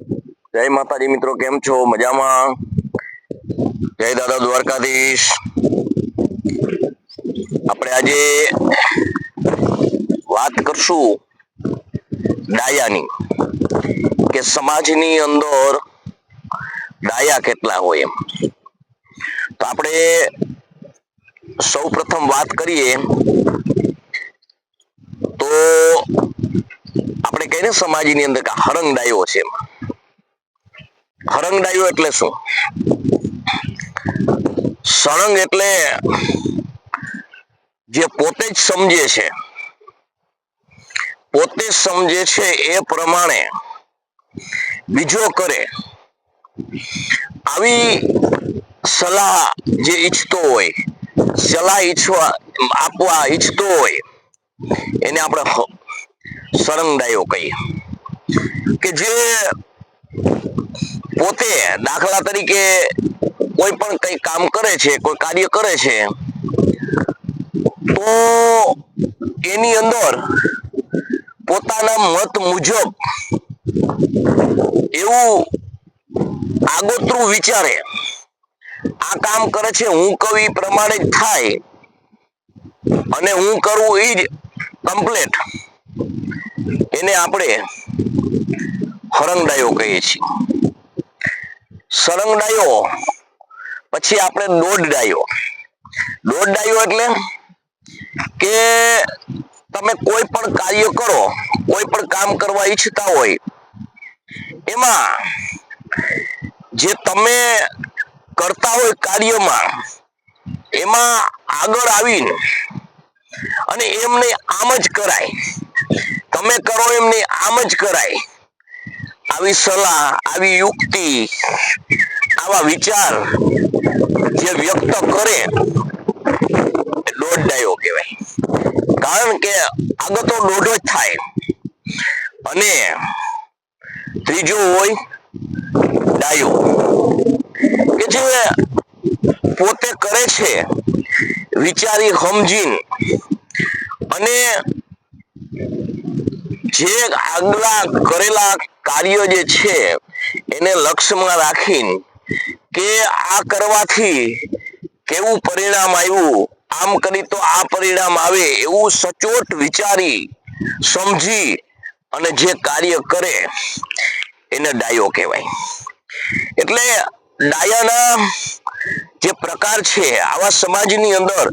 જય માતાજી મિત્રો, કેમ છો? મજામાં? જય દાદા દ્વારકાધીશ. આપણે આજે વાત કરશું ડાયાની, કે સમાજની અંદર ડાયા કેટલા હોય એમ. તો આપણે સૌ પ્રથમ વાત કરીએ તો આપણે કહીએ ને સમાજની અંદર કે હરંગ ડાયો છે. હરંગ ડાયો એટલે શું? સળંગ એટલે જે પોતે જ સમજે છે, પોતે જ સમજે છે એ પ્રમાણે બીજો કરે, આવી સલાહ જે ઈચ્છતો હોય, સલાહ આપવા ઈચ્છતો હોય, એને આપણે સળંગ ડાયો કહીએ. કે જે પોતે દાખલા તરીકે કોઈ પણ કઈ કામ કરે છે, કોઈ કાર્ય કરે છે, તો એની અંદર પોતાના મત મુજબ એવું આગોતરું વિચારે, આ કામ કરે છે હું કહું એ પ્રમાણે જ થાય અને હું કરું એ જ કમ્પ્લેટ, એને આપણે હરંગ ડાયો કહીએ છીએ. સળંગ ડાયો પછી આપણે દોઢ ડાયો. દોઢ ડાયો એટલે કે તમે કોઈ પણ કાર્ય કરો, કોઈ પણ કામ કરવા ઈચ્છતા હોય, એમાં જે તમે કરતા હોય કાર્યમાં, એમાં આગળ આવીને અને એમને આમ જ કરાય, તમે કરો એમને આમ જ કરાય, આવી સલાહ, આવી યુક્તિ, આવા વિચાર જે વ્યક્ત કરે એ દોઢ ડાયો કહેવાય. કારણ કે આગળ તો દોઢ જ થાય. અને ત્રીજો હોય ડાયો, કે જે પોતે કરે છે વિચારી સમજીને, અને જે આગલા કરેલા કાર્ય જે છે એને લક્ષ્યમાં રાખીને કે આ કરવાથી કેવું પરિણામ આવ્યું, આમ કરી તો આ પરિણામ આવે, એવું સચોટ વિચારી સમજી અને જે કાર્ય કરે એને ડાયો કહેવાય. એટલે ડાયાના જે પ્રકાર છે, આવા સમાજની અંદર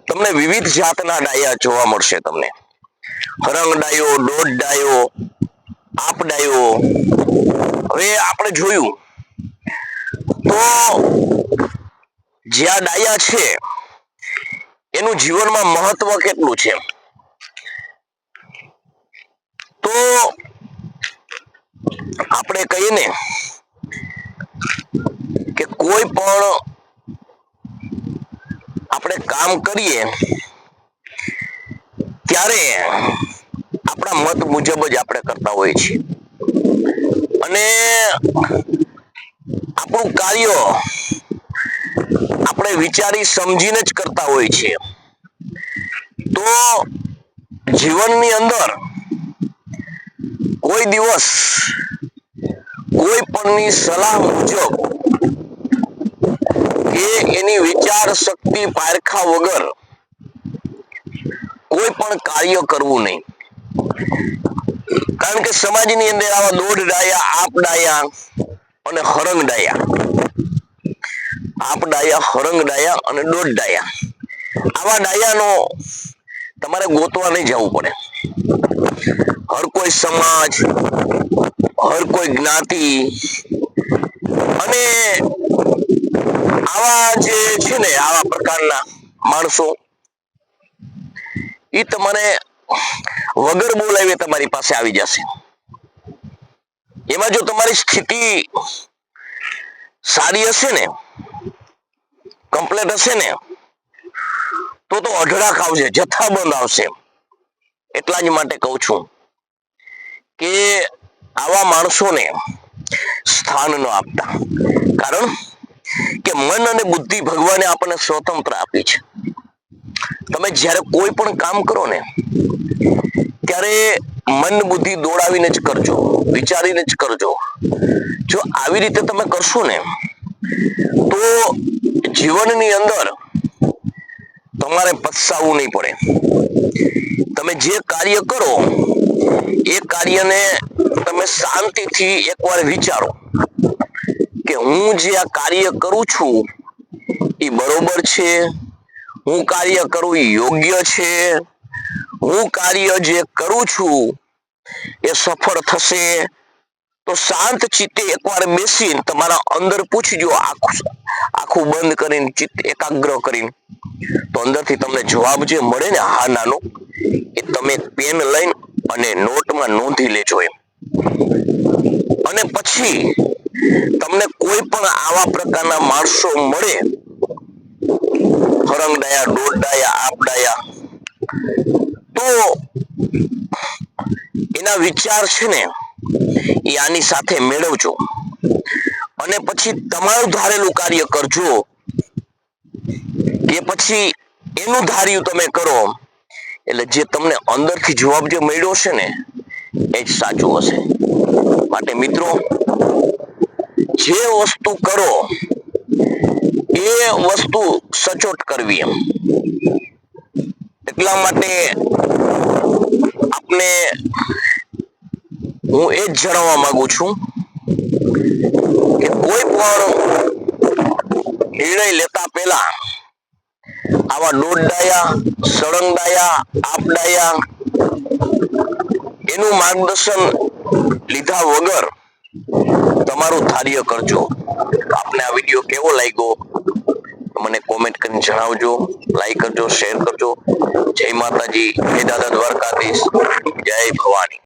તમને વિવિધ જાતના ડાયા જોવા મળશે. તમને હરંગ ડાયો, દોઢ ડાયો, આપ ડાયો. હવે આપણે જોયું તો જે આ ડાયા છે એનું જીવનમાં મહત્વ કેટલું છે, તો આપણે કહીએ ને કે કોઈ પણ આપણે કામ કરીએ ત્યારે આપણા મત મુજબ જ આપણે કરતા હોઈએ છીએ, અને આપણું કાર્ય આપણે વિચારી સમજીને જ કરતા હોઈએ છીએ. તો જીવનની અંદર કોઈ દિવસ કોઈ પણની સલાહ મુજબ કે એની વિચાર શક્તિ પારખા વગર કોઈ પણ કાર્ય કરવું નહીં. કારણ કે સમાજની અંદર આવા દોઢ ડાયા, આપ ડાયા અને હરંગ ડાયા, આપ ડાયા, હરંગ ડાયા અને દોઢ ડાયા, આવા ડાયાનો તમારે ગોતવા નહીં જવું પડે. હર કોઈ સમાજ, હર કોઈ જ્ઞાતિ અને આવા જે છે ને, આવા પ્રકારના માણસો, એ તમારે વગર બોલાવે તમારી પાસે આવી જશે. એમાં જો તમારી સ્થિતિ સારી હશે ને, કમ્પ્લેટ હશે ને, તો અઢળક આવશે, જથ્થાબંધ આવશે. એટલા જ માટે કહું છું કે આવા માણસોને સ્થાન ન આપતા. કારણ કે મન અને બુદ્ધિ ભગવાને આપણને સ્વતંત્ર આપી છે. તમે જ્યારે કોઈ પણ કામ કરો ને, ત્યારે મન બુદ્ધિ દોડાવીને જ કરજો, વિચારીને જ કરજો. જો આવી રીતે તમે કરશો ને તો જીવનની અંદર તમારે પસ્તાવું નહીં પડે. તમે જે કાર્ય કરો એ કાર્યને તમે શાંતિથી એકવાર વિચારો કે હું જે આ કાર્ય કરું છું એ બરોબર છે, હું કાર્ય કરું એ યોગ્ય છે, હું કાર્ય જે કરું છું એ સફળ થશે. તો શાંત ચિત્તે એકવાર બેસીને તમારા અંદર પૂછજો, આખું બંધ કરીને, ચિત્ત એકાગ્ર કરીને, તો અંદરથી તમને જવાબ જે મળે ને હા નાનો, એ તમે પેન લઈને અને નોટમાં નોંધી લેજો એમ. અને પછી તમને કોઈ પણ આવા પ્રકારના માણસો મળે, હરંગડાયા, દોડડાયા, આપડાયા, તો એના વિચાર છે ને એ આની સાથે મેળવજો અને પછી તમારું ધારેલું કાર્ય કરજો કે પછી એનું ધાર્યું તમે કરો. એટલે જે તમને અંદરથી જવાબ જે મળ્યો છે ને એ જ સાચું હશે. માટે મિત્રો, જે વસ્તુ કરો એ વસ્તુ સચોટ કરવી એમ. એટલા માટે આપને હું એ જ જણાવવા માંગુ છું કે કોઈ પણ નિર્ણય લેતા પહેલા આવા દોડડાયા, સળંગડાયા, આપડાયા એનું માર્ગદર્શન લીધા વગર તમારું ધાર્ય કરજો. આપને આ વિડીયો કેવો લાગ્યો મને કોમેન્ટ કરીને જણાવજો, લાઈક કરજો, શેર કરજો. જય માતાજી, જય દાદા દ્વારકાધીશ, જય ભવાની.